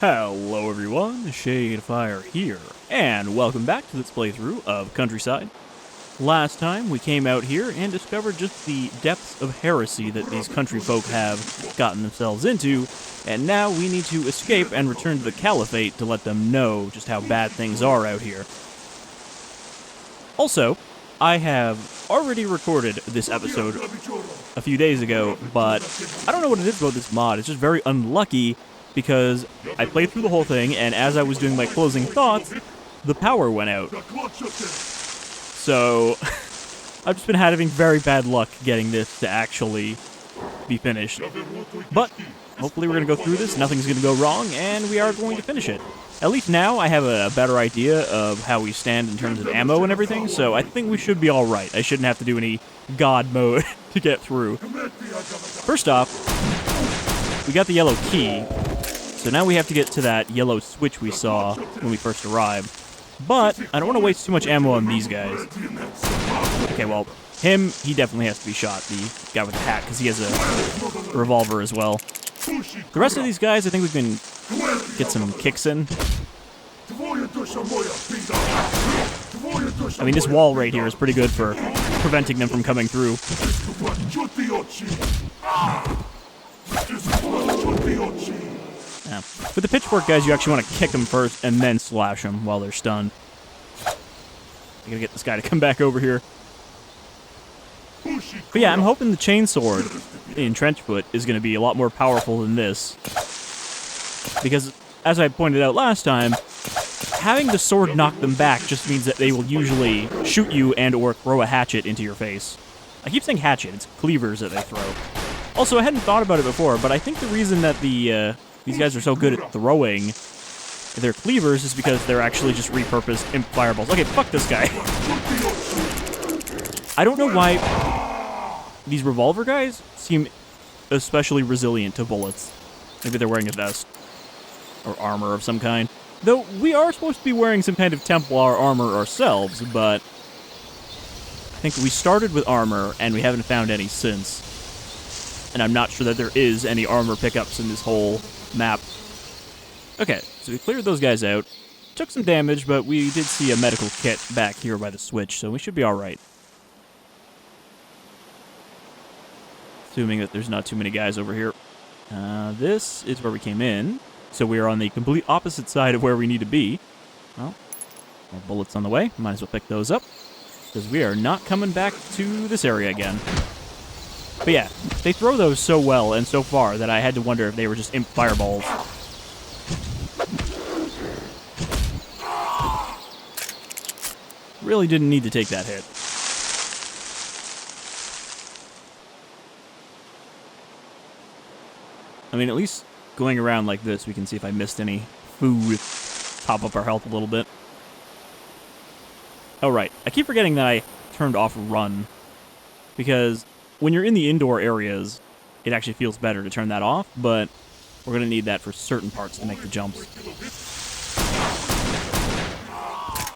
Hello everyone, Shadefyre here, and welcome back to this playthrough of CountryCide. Last time we came out here and discovered just the depths of heresy that these country folk have gotten themselves into, and now we need to escape and return to the Caliphate to let them know just how bad things are out here. Also, I have already recorded this episode a few days ago, but I don't know what it is about this mod. It's just very unlucky because I played through the whole thing, and as I was doing my closing thoughts, the power went out. So, I've just been having very bad luck getting this to actually be finished. But, hopefully we're going to go through this, nothing's going to go wrong, and we are going to finish it. At least now I have a better idea of how we stand in terms of ammo and everything, so I think we should be alright. I shouldn't have to do any god mode to get through. First off, we got the yellow key, so now we have to get to that yellow switch we saw when we first arrived. But I don't want to waste too much ammo on these guys. Okay, well, he definitely has to be shot, the guy with the hat, because he has a revolver as well. The rest of these guys, I think we can get some kicks in. I mean, this wall right here is pretty good for preventing them from coming through. Yeah. With the pitchfork guys, you actually want to kick them first and then slash them while they're stunned. I gotta get this guy to come back over here. But yeah, I'm hoping the chainsword in Trenchwood is going to be a lot more powerful than this. Because, as I pointed out last time, having the sword knock them back just means that they will usually shoot you and or throw a hatchet into your face. I keep saying hatchet, it's cleavers that they throw. Also, I hadn't thought about it before, but I think the reason that these guys are so good at throwing their cleavers is because they're actually just repurposed imp fireballs. Okay, fuck this guy. I don't know why these revolver guys seem especially resilient to bullets. Maybe they're wearing a vest or armor of some kind. Though we are supposed to be wearing some kind of Templar armor ourselves, but I think we started with armor and we haven't found any since. And I'm not sure that there is any armor pickups in this whole map. Okay, so we cleared those guys out. Took some damage, but we did see a medical kit back here by the switch, so we should be alright. Assuming that there's not too many guys over here. This is where we came in, so we are on the complete opposite side of where we need to be. Well, more bullets on the way. Might as well pick those up, because we are not coming back to this area again. But yeah, they throw those so well and so far that I had to wonder if they were just imp fireballs. Really didn't need to take that hit. I mean, at least going around like this, we can see if I missed any food, top up our health a little bit. Oh, right. I keep forgetting that I turned off run, because when you're in the indoor areas, it actually feels better to turn that off, but we're going to need that for certain parts to make the jumps.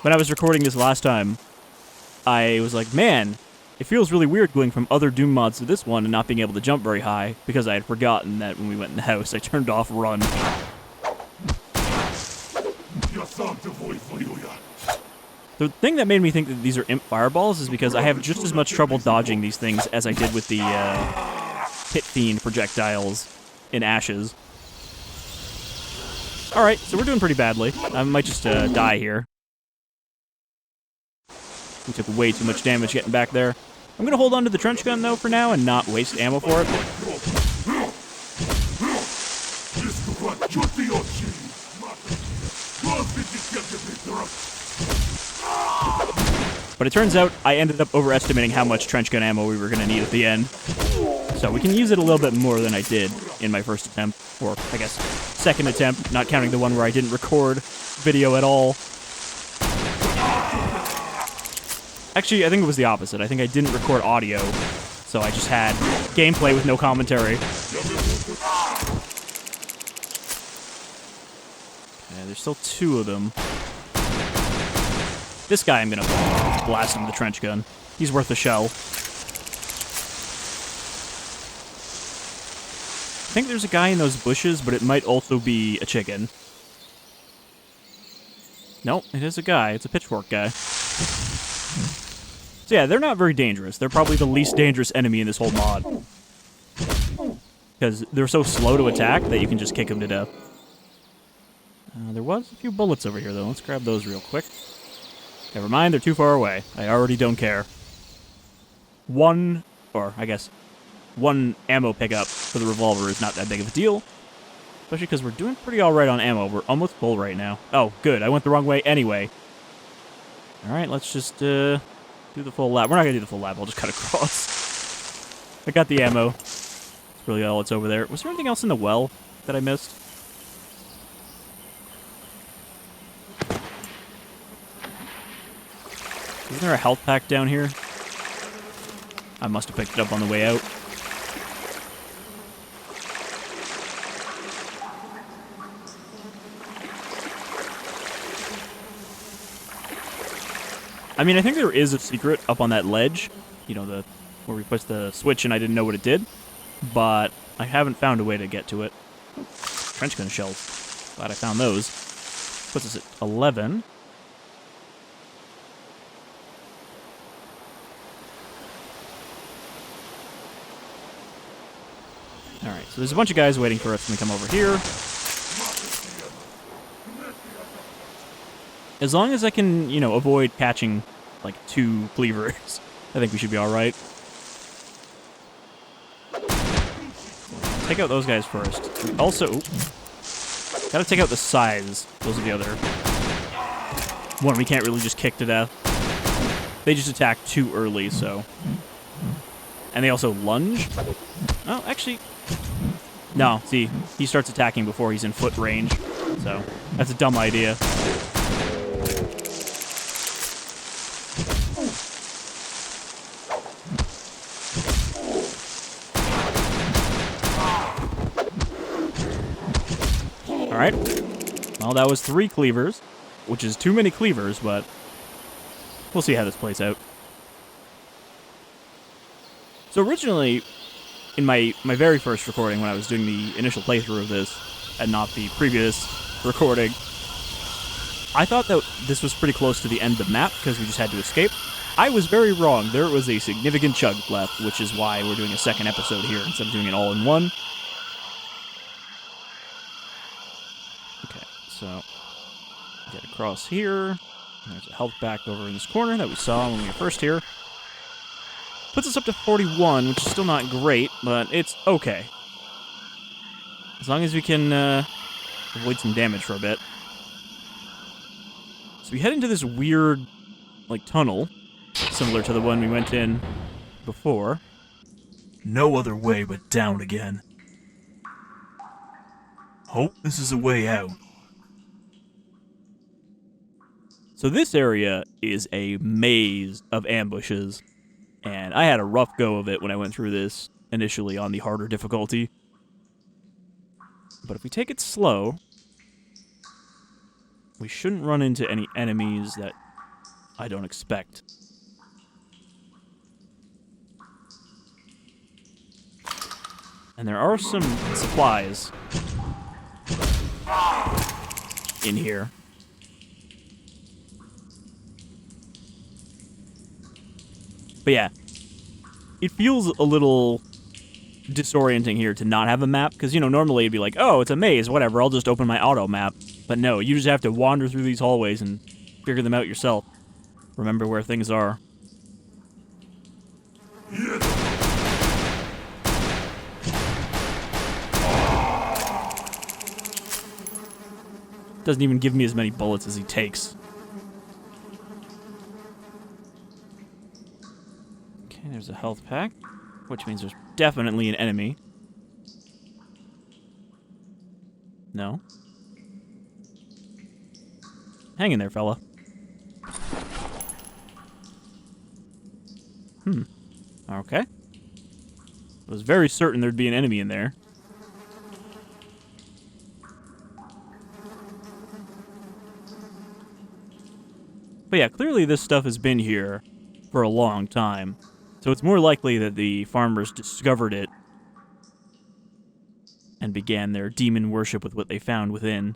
When I was recording this last time, I was like, man, it feels really weird going from other Doom mods to this one and not being able to jump very high, because I had forgotten that when we went in the house, I turned off run. The thing that made me think that these are imp fireballs is because I have just as much trouble dodging these things as I did with the pit fiend projectiles in Ashes. Alright, so we're doing pretty badly. I might just die here. We took way too much damage getting back there. I'm going to hold on to the trench gun, though, for now, and not waste ammo for it. But it turns out I ended up overestimating how much trench gun ammo we were going to need at the end. So we can use it a little bit more than I did in my first attempt, or I guess second attempt, not counting the one where I didn't record video at all. Actually, I think it was the opposite. I think I didn't record audio, so I just had gameplay with no commentary. Okay, there's still two of them. This guy I'm gonna blast him with the trench gun. He's worth a shell. think there's a guy in those bushes, but it might also be a chicken. Nope, it is a guy. It's a pitchfork guy. So yeah, they're not very dangerous. They're probably the least dangerous enemy in this whole mod. Because they're so slow to attack that you can just kick them to death. There was a few bullets over here, though. Let's grab those real quick. Never mind, they're too far away. I already don't care. One ammo pickup for the revolver is not that big of a deal. Especially because we're doing pretty alright on ammo. We're almost full right now. Oh, good. I went the wrong way anyway. Alright, let's just do the full lap. We're not going to do the full lap. I'll just cut across. I got the ammo. That's really all that's over there. Was there anything else in the well that I missed? Isn't there a health pack down here? I must have picked it up on the way out. I mean, I think there is a secret up on that ledge. You know, where we pushed the switch and I didn't know what it did. But I haven't found a way to get to it. Trenchwood shells. Glad I found those. Puts us at 11. Alright, so there's a bunch of guys waiting for us when we come over here. As long as I can, you know, avoid catching, like, 2 cleavers, I think we should be alright. Take out those guys first. Also, gotta take out the scythes. Those are the other one we can't really just kick to death. They just attack too early, so. And they also lunge. Oh, actually... No, see, he starts attacking before he's in foot range, so that's a dumb idea. Alright, well that was 3 cleavers, which is too many cleavers, but we'll see how this plays out. So originally, in my very first recording, when I was doing the initial playthrough of this, and not the previous recording, I thought that this was pretty close to the end of the map, because we just had to escape. I was very wrong. There was a significant chunk left, which is why we're doing a second episode here, instead of doing it all in one. Okay, so, get across here. There's a health pack over in this corner that we saw when we were first here. Puts us up to 41, which is still not great, but it's okay. As long as we can avoid some damage for a bit. So we head into this weird, like, tunnel, similar to the one we went in before. No other way but down again. Hope this is a way out. So this area is a maze of ambushes. And I had a rough go of it when I went through this initially on the harder difficulty. But if we take it slow, we shouldn't run into any enemies that I don't expect. And there are some supplies in here. But yeah, it feels a little disorienting here to not have a map, because, you know, normally it'd be like, oh, it's a maze, whatever, I'll just open my auto map. But no, you just have to wander through these hallways and figure them out yourself. Remember where things are. Doesn't even give me as many bullets as he takes. There's a health pack, which means there's definitely an enemy. No. Hang in there, fella. Okay. I was very certain there'd be an enemy in there. But yeah, clearly this stuff has been here for a long time. So it's more likely that the farmers discovered it and began their demon worship with what they found within.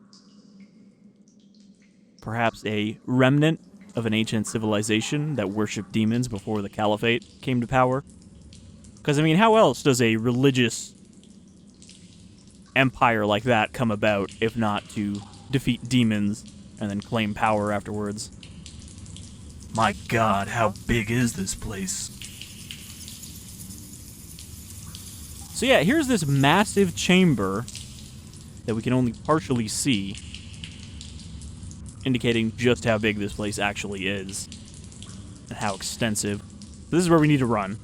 Perhaps a remnant of an ancient civilization that worshipped demons before the Caliphate came to power. Because, I mean, how else does a religious empire like that come about if not to defeat demons and then claim power afterwards? My god, how big is this place? So yeah, here's this massive chamber that we can only partially see, indicating just how big this place actually is and how extensive. This is where we need to run.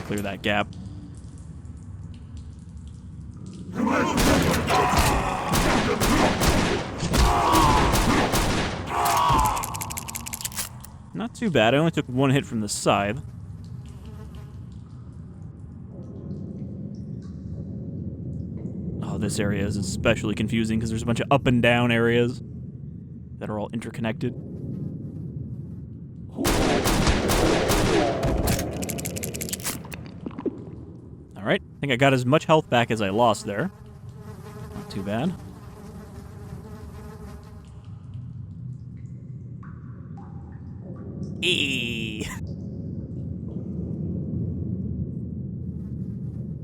Clear that gap. Not too bad. I only took one hit from the scythe. Oh, this area is especially confusing because there's a bunch of up and down areas that are all interconnected. Alright, I think I got as much health back as I lost there. Not too bad. Eee.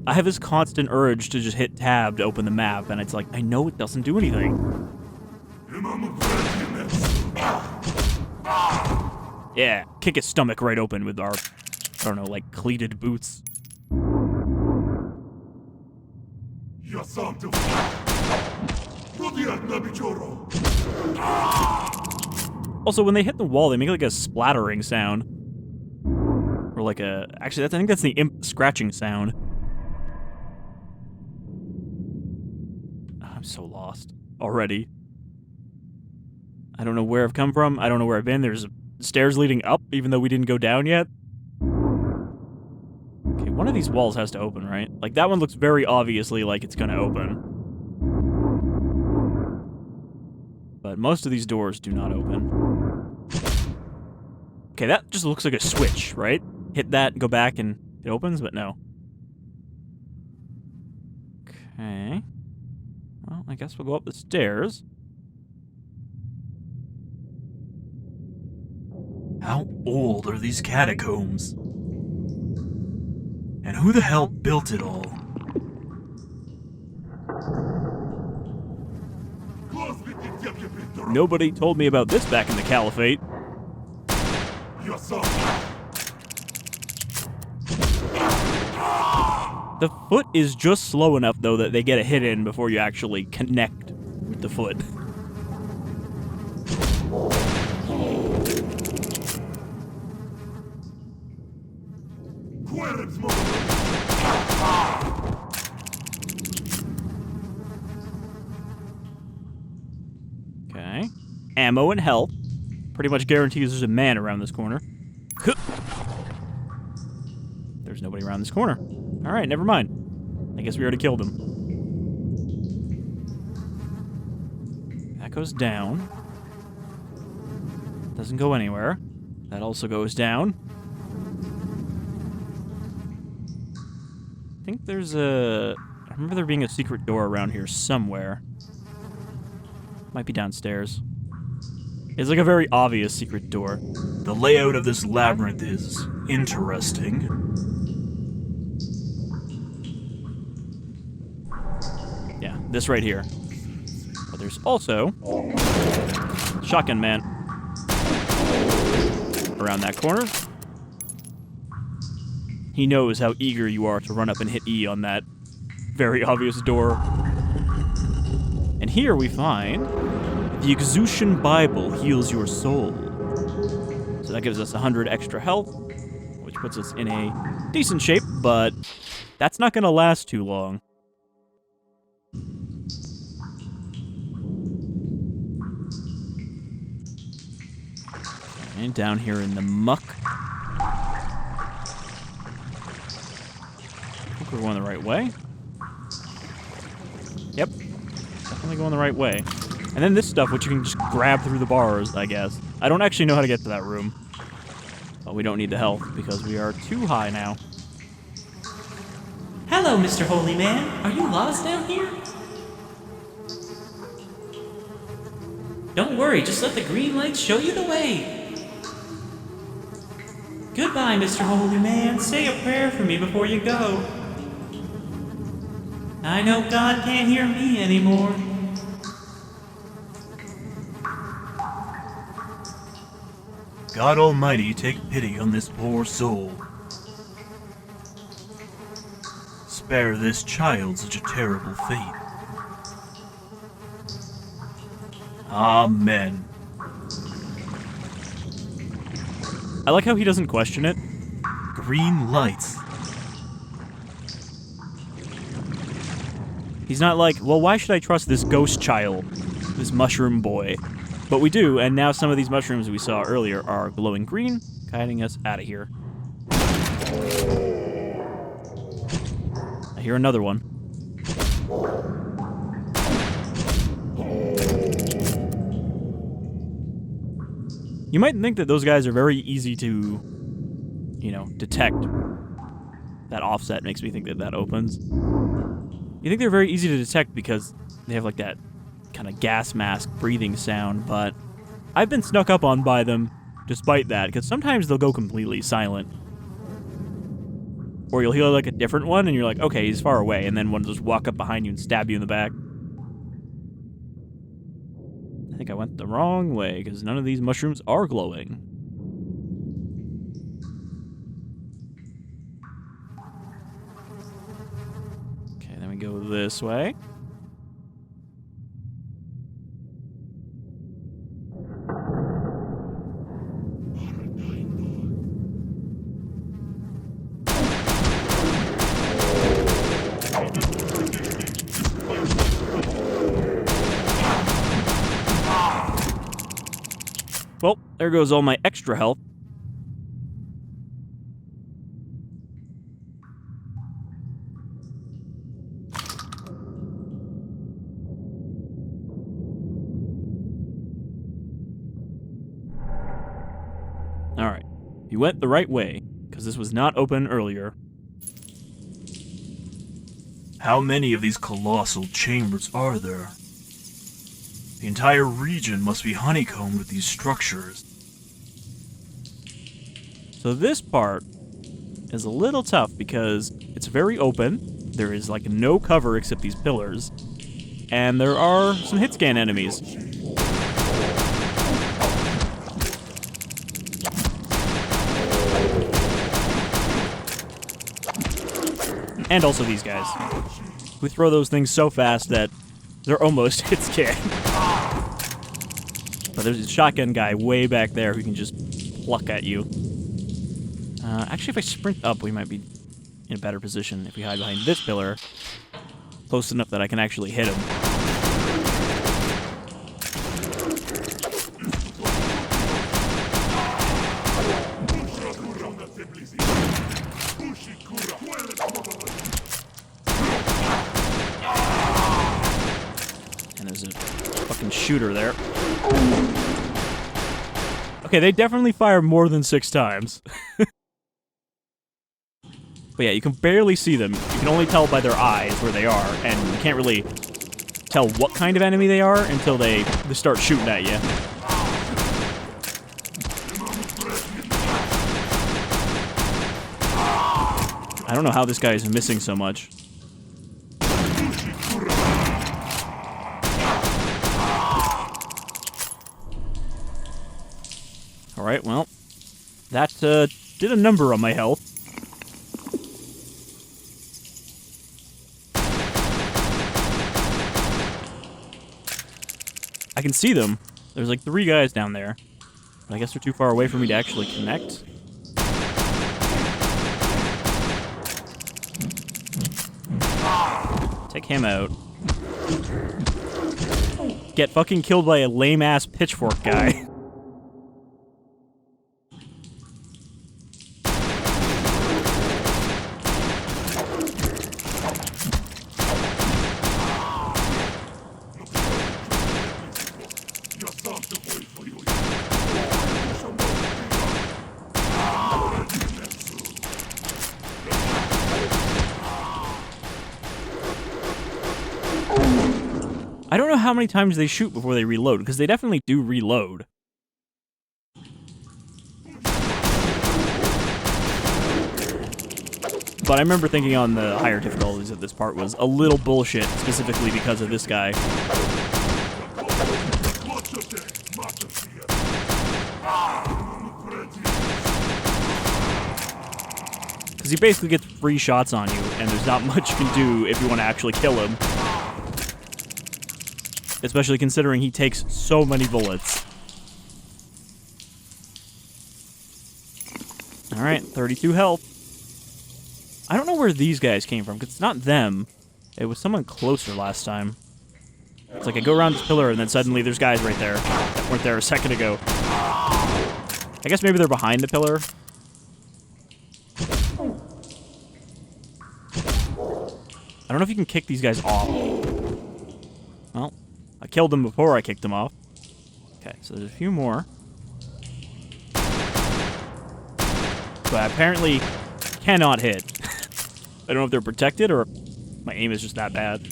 I have this constant urge to just hit tab to open the map, and it's like, I know it doesn't do anything. Yeah, kick his stomach right open with our, I don't know, like, cleated boots. Also, when they hit the wall, they make like a splattering sound. Or like a... Actually, I think that's the imp scratching sound. I'm so lost already. I don't know where I've come from. I don't know where I've been. There's stairs leading up, even though we didn't go down yet. Okay, one of these walls has to open, right? Like, that one looks very obviously like it's gonna open. But most of these doors do not open. Okay, that just looks like a switch, right? Hit that, go back, and it opens, but no. Okay. Well, I guess we'll go up the stairs. How old are these catacombs? And who the hell built it all? Nobody told me about this back in the Caliphate. The foot is just slow enough, though, that they get a hit in before you actually connect with the foot. Okay. Ammo and health. Pretty much guarantees there's a man around this corner. There's nobody around this corner. Alright, never mind. I guess we already killed him. That goes down. Doesn't go anywhere. That also goes down. I think there's a... I remember there being a secret door around here somewhere. Might be downstairs. It's like a very obvious secret door. The layout of this labyrinth is interesting. Yeah, this right here. But there's also... Shotgun Man. Around that corner. He knows how eager you are to run up and hit E on that very obvious door. And here we find... The Exousian Bible heals your soul. So that gives us 100 extra health, which puts us in a decent shape, but that's not going to last too long. And down here in the muck. I think we're going the right way. Yep. Definitely going the right way. And then this stuff, which you can just grab through the bars, I guess. I don't actually know how to get to that room. But we don't need the health, because we are too high now. Hello, Mr. Holy Man. Are you lost down here? Don't worry, just let the green lights show you the way. Goodbye, Mr. Holy Man. Say a prayer for me before you go. I know God can't hear me anymore. God Almighty, take pity on this poor soul. Spare this child such a terrible fate. Amen. I like how he doesn't question it. Green lights. He's not like, well, why should I trust this ghost child, this mushroom boy? But we do, and now some of these mushrooms we saw earlier are glowing green, guiding us out of here. I hear another one. You might think that those guys are very easy to, detect. That offset makes me think that that opens. You think they're very easy to detect because they have like that kind of gas mask breathing sound, but I've been snuck up on by them despite that, because sometimes they'll go completely silent. Or you'll hear like a different one and you're like, okay, he's far away, and then one will just walk up behind you and stab you in the back. I think I went the wrong way, because none of these mushrooms are glowing. Okay, then we go this way. Well, there goes all my extra health. Alright. You went the right way, because this was not open earlier. How many of these colossal chambers are there? The entire region must be honeycombed with these structures. So this part is a little tough because it's very open. There is like no cover except these pillars. And there are some hit scan enemies. And also these guys, who throw those things so fast that they're almost hit scan. But there's a shotgun guy way back there who can just pluck at you. Actually, if I sprint up, we might be in a better position if we hide behind this pillar, close enough that I can actually hit him. And there's a fucking shooter there. Okay, they definitely fire more than 6 times. But yeah, you can barely see them. You can only tell by their eyes where they are, and you can't really tell what kind of enemy they are until they start shooting at you. I don't know how this guy is missing so much. Alright, well, that did a number on my health. I can see them. There's like 3 guys down there. But I guess they're too far away for me to actually connect. Take him out. Get fucking killed by a lame-ass pitchfork guy. I don't know how many times they shoot before they reload, because they definitely do reload. But I remember thinking on the higher difficulties that this part was a little bullshit, specifically because of this guy. Because he basically gets free shots on you, and there's not much you can do if you want to actually kill him. Especially considering he takes so many bullets. Alright, 32 health. I don't know where these guys came from, because it's not them. It was someone closer last time. It's like I go around this pillar, and then suddenly there's guys right there that weren't there a second ago. I guess maybe they're behind the pillar. I don't know if you can kick these guys off. Well, I killed them before I kicked them off. Okay, so there's a few more. But I apparently cannot hit. I don't know if they're protected or my aim is just that bad.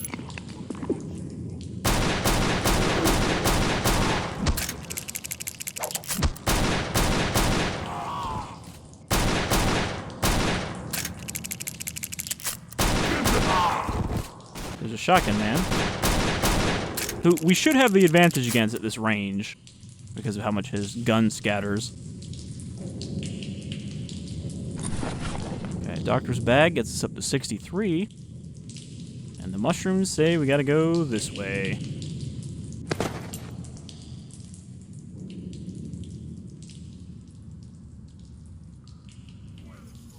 There's a shotgun man, who we should have the advantage against at this range because of how much his gun scatters. Okay, doctor's bag gets us up to 63. And the mushrooms say we gotta go this way.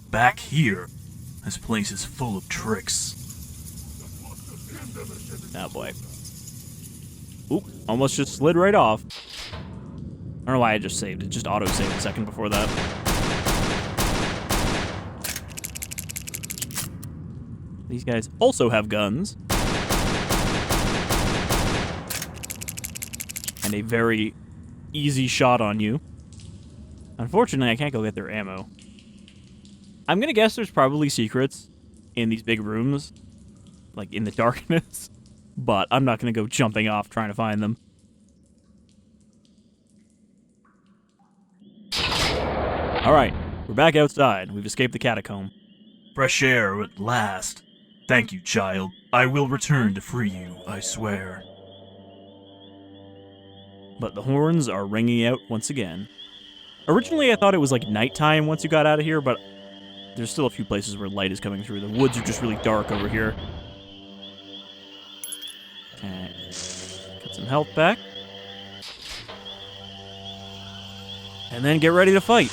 Back here, this place is full of tricks. Oh boy. Oop, almost just slid right off. I don't know why I just saved. It just auto-saved a second before that. These guys also have guns. And a very easy shot on you. Unfortunately, I can't go get their ammo. I'm gonna guess there's probably secrets in these big rooms, like in the darkness, but I'm not gonna go jumping off trying to find them. Alright, we're back outside. We've escaped the catacomb. Fresh air at last. Thank you, child. I will return to free you, I swear. But the horns are ringing out once again. Originally, I thought it was like nighttime once you got out of here, but there's still a few places where light is coming through. The woods are just really dark over here. Okay. Get some health back. And then get ready to fight.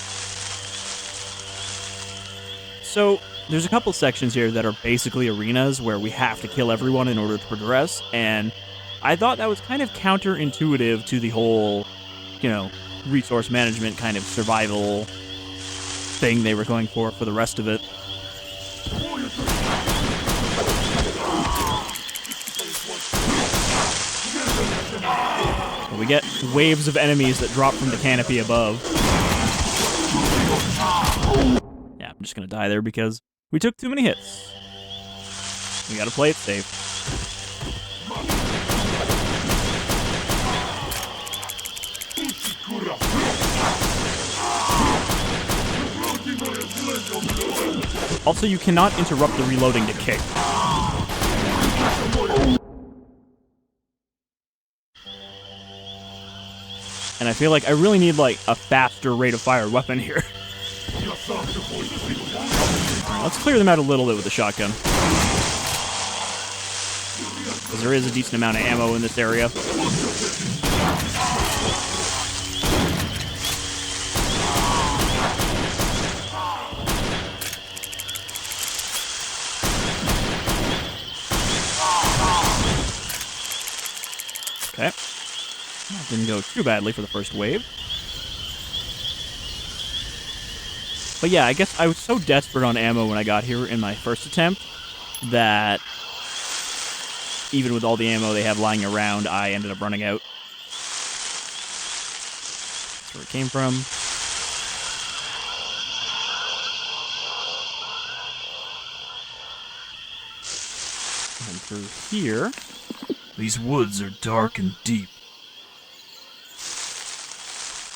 So, there's a couple sections here that are basically arenas where we have to kill everyone in order to progress, and I thought that was kind of counterintuitive to the whole, you know, resource management kind of survival thing they were going for the rest of it. We get waves of enemies that drop from the canopy above. Yeah, I'm just gonna die there because we took too many hits. We gotta play it safe. Also, you cannot interrupt the reloading to kick. And I feel like I really need, like, a faster rate of fire weapon here. Right, let's clear them out a little bit with the shotgun. Because there is a decent amount of ammo in this area. Okay. That didn't go too badly for the first wave. But yeah, I guess I was so desperate on ammo when I got here in my first attempt that even with all the ammo they have lying around, I ended up running out. That's where it came from. And through here, These woods are dark and deep.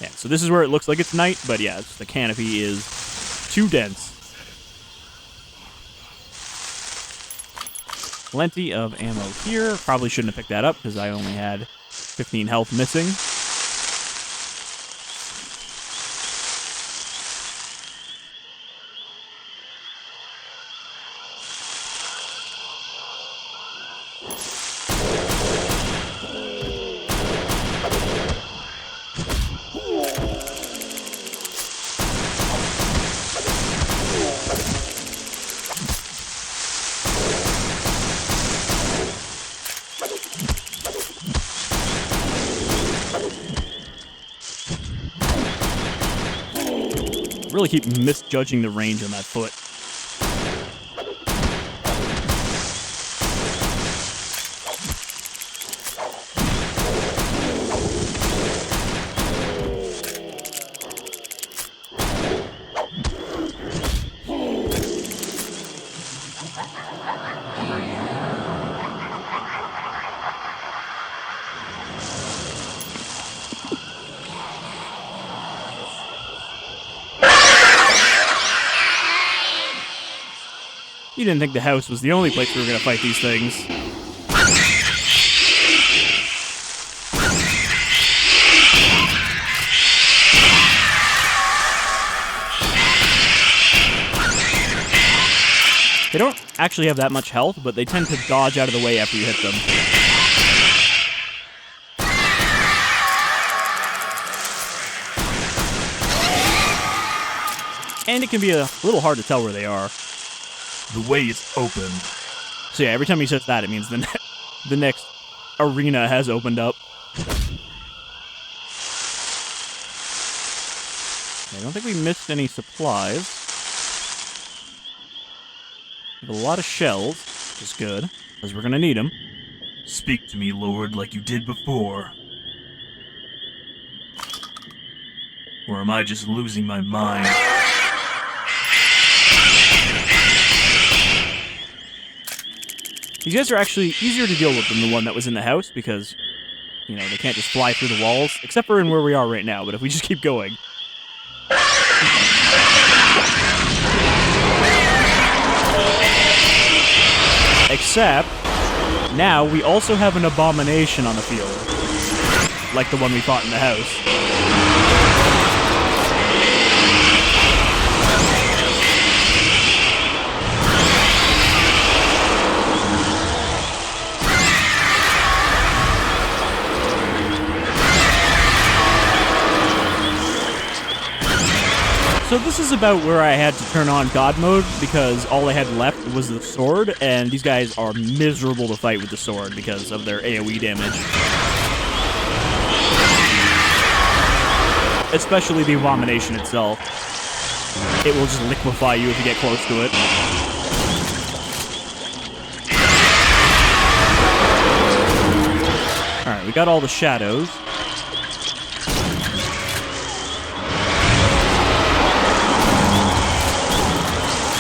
Yeah, so this is where it looks like it's night, but yeah, the canopy is too dense. Plenty of ammo here. Probably shouldn't have picked that up because I only had 15 health missing. Really keep misjudging the range on that foot. You didn't think the house was the only place we were going to fight these things. They don't actually have that much health, but they tend to dodge out of the way after you hit them. And it can be a little hard to tell where they are. The way is open. So yeah, every time he says that, it means the next arena has opened up. I don't think we missed any supplies. We have a lot of shells, which is good, because we're going to need them. Speak to me, Lord, like you did before. Or am I just losing my mind? These guys are actually easier to deal with than the one that was in the house because, you know, they can't just fly through the walls, except for in where we are right now, but if we just keep going. Except, now we also have an abomination on the field, like the one we fought in the house. So this is about where I had to turn on God mode, because all I had left was the sword, and these guys are miserable to fight with the sword because of their AoE damage. Especially the abomination itself. It will just liquefy you if you get close to it. Alright, we got all the shadows.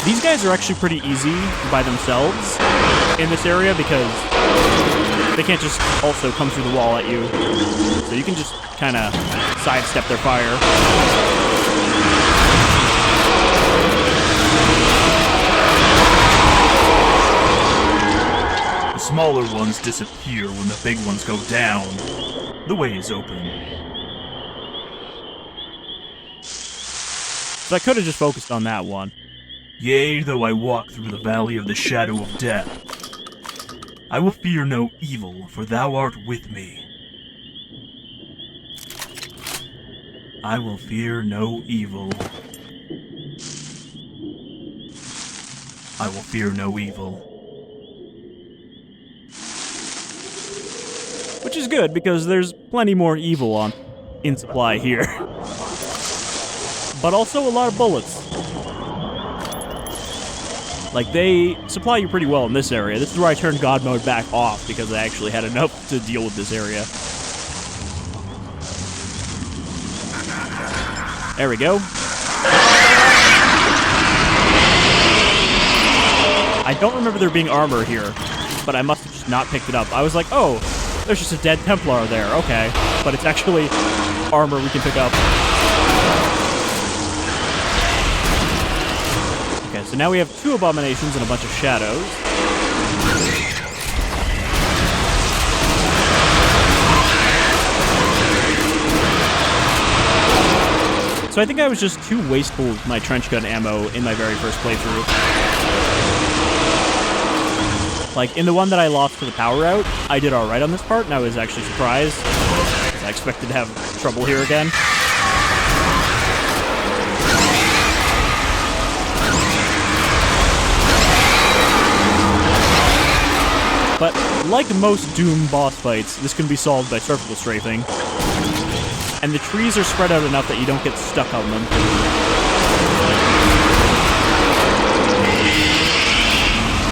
These guys are actually pretty easy by themselves in this area because they can't just also come through the wall at you. So you can just kind of sidestep their fire. The smaller ones disappear when the big ones go down. The way is open. So I could have just focused on that one. Yea, though I walk through the valley of the shadow of death, I will fear no evil, for thou art with me. I will fear no evil. I will fear no evil. Which is good, because there's plenty more evil in supply here. But also a lot of bullets. Like, they supply you pretty well in this area. This is where I turned God mode back off, because I actually had enough to deal with this area. There we go. I don't remember there being armor here, but I must have just not picked it up. I was like, oh, There's just a dead Templar there, okay. But it's actually armor we can pick up. Okay, so now we have 2 abominations and a bunch of shadows. So I think I was just too wasteful with my trench gun ammo in my very first playthrough. Like, in the one that I lost to the power out, I did alright on this part, and I was actually surprised, because I expected to have trouble here again. But, like most Doom boss fights, this can be solved by surgical strafing. And the trees are spread out enough that you don't get stuck on them.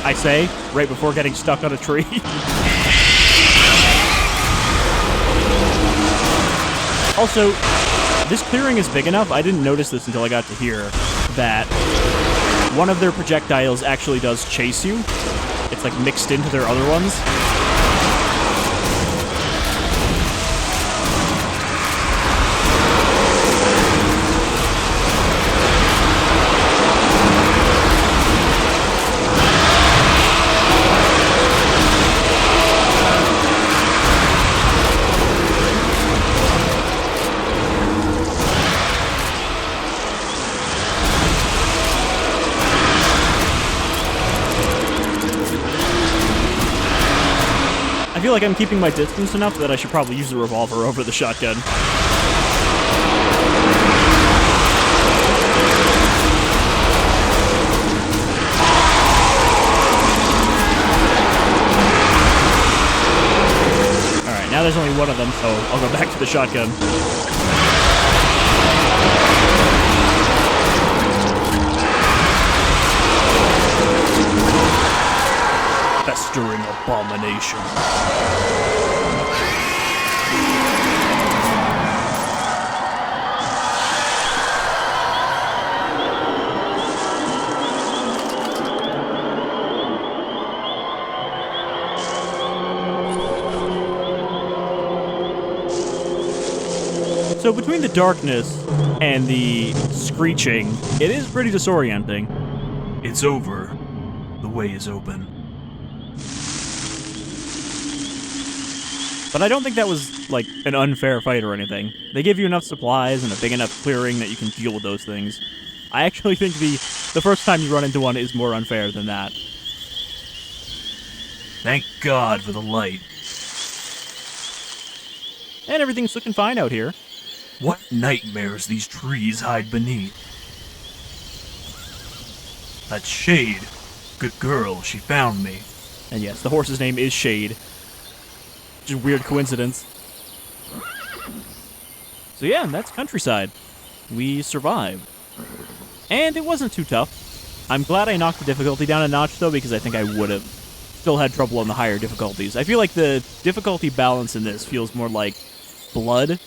I say, right before getting stuck on a tree. Also, this clearing is big enough, I didn't notice this until I got to here, that one of their projectiles actually does chase you. It's like mixed into their other ones. I feel like I'm keeping my distance enough that I should probably use the revolver over the shotgun. Alright, now there's only one of them, so I'll go back to the shotgun. Festering abomination. So between the darkness and the screeching, it is pretty disorienting. It's over. The way is open. But I don't think that was, like, an unfair fight or anything. They give you enough supplies and a big enough clearing that you can deal with those things. I actually think the first time you run into one is more unfair than that. Thank God for the light. And everything's looking fine out here. What nightmares these trees hide beneath. That Shade. Good girl, she found me. And yes, the horse's name is Shade. Just a weird coincidence. So yeah, that's CountryCide. We survived. And it wasn't too tough. I'm glad I knocked the difficulty down a notch, though, because I think I would have still had trouble on the higher difficulties. I feel like the difficulty balance in this feels more like Blood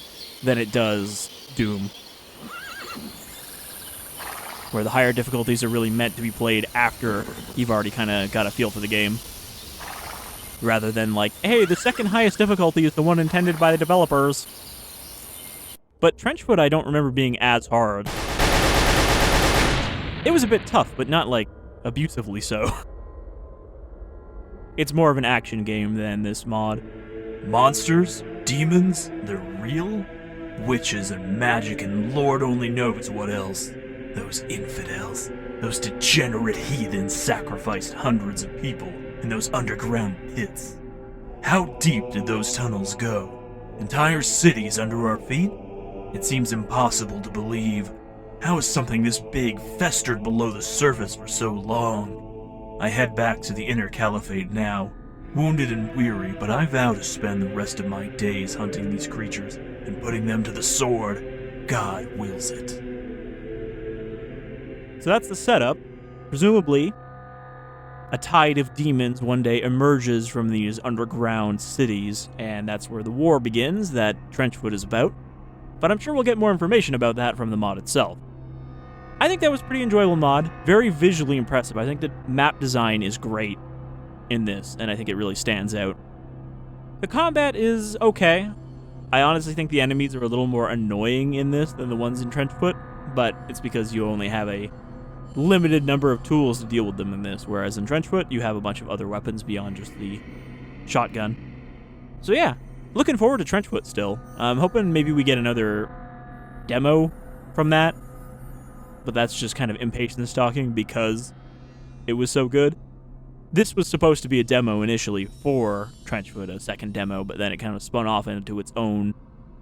than it does Doom. Where the higher difficulties are really meant to be played after you've already kind of got a feel for the game. Rather than like, hey, the second highest difficulty is the one intended by the developers. But Trenchwood I don't remember being as hard. It was a bit tough, but not like abusively so. It's more of an action game than this mod. Monsters? Demons? They're real? Witches and magic and Lord only knows what else. Those infidels. Those degenerate heathens sacrificed hundreds of people in those underground pits. How deep did those tunnels go? Entire cities under our feet? It seems impossible to believe. How has something this big festered below the surface for so long? I head back to the inner Caliphate now, wounded and weary, but I vow to spend the rest of my days hunting these creatures and putting them to the sword. God wills it. So that's the setup. Presumably, a tide of demons one day emerges from these underground cities, and that's where the war begins that Trenchwood is about. But I'm sure we'll get more information about that from the mod itself. I think that was a pretty enjoyable mod, very visually impressive. I think the map design is great in this, and I think it really stands out. The combat is okay. I honestly think the enemies are a little more annoying in this than the ones in Trenchwood, but it's because you only have a limited number of tools to deal with them in this, whereas in Trenchwood, you have a bunch of other weapons beyond just the shotgun. So yeah, looking forward to Trenchwood still. I'm hoping maybe we get another demo from that, but that's just kind of impatience talking because it was so good. This was supposed to be a demo initially for Trenchwood, a second demo, but then it kind of spun off into its own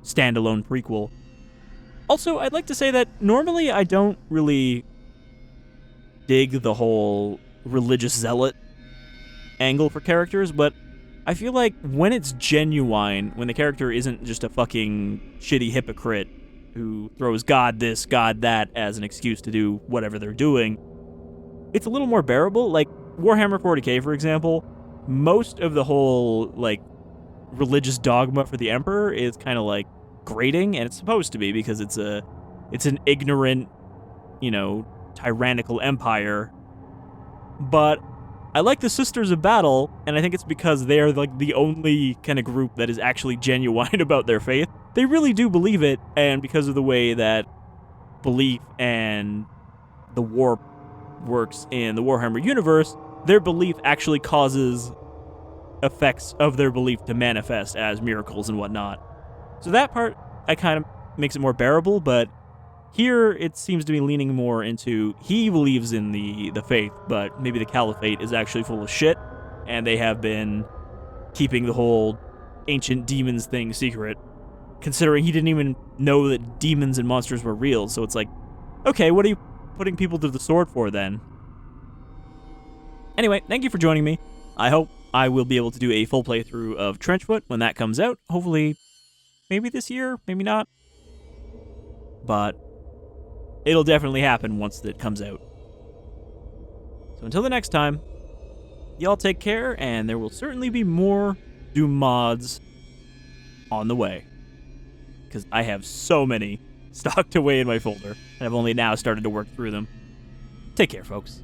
standalone prequel. Also, I'd like to say that normally I don't really dig the whole religious zealot angle for characters, but I feel like when it's genuine, when the character isn't just a fucking shitty hypocrite who throws God this, God that as an excuse to do whatever they're doing, it's a little more bearable. Like Warhammer 40k, for example, most of the whole, like, religious dogma for the Emperor is kind of, like, grating, and it's supposed to be because it's an ignorant, tyrannical empire. But I like the Sisters of Battle, and I think it's because they're, like, the only kind of group that is actually genuine about their faith. They really do believe it, and because of the way that belief and the war works in the Warhammer universe, their belief actually causes effects of their belief to manifest as miracles and whatnot. So that part, I kind of makes it more bearable, but here it seems to be leaning more into he believes in the faith, but maybe the Caliphate is actually full of shit, and they have been keeping the whole ancient demons thing secret, considering he didn't even know that demons and monsters were real. So it's like, okay, what are you putting people to the sword for then? Anyway, thank you for joining me. I hope I will be able to do a full playthrough of Trenchwood when that comes out. Hopefully, maybe this year, maybe not. But it'll definitely happen once it comes out. So until the next time, y'all take care, and there will certainly be more Doom mods on the way. Because I have so many stocked away in my folder, and I've only now started to work through them. Take care, folks.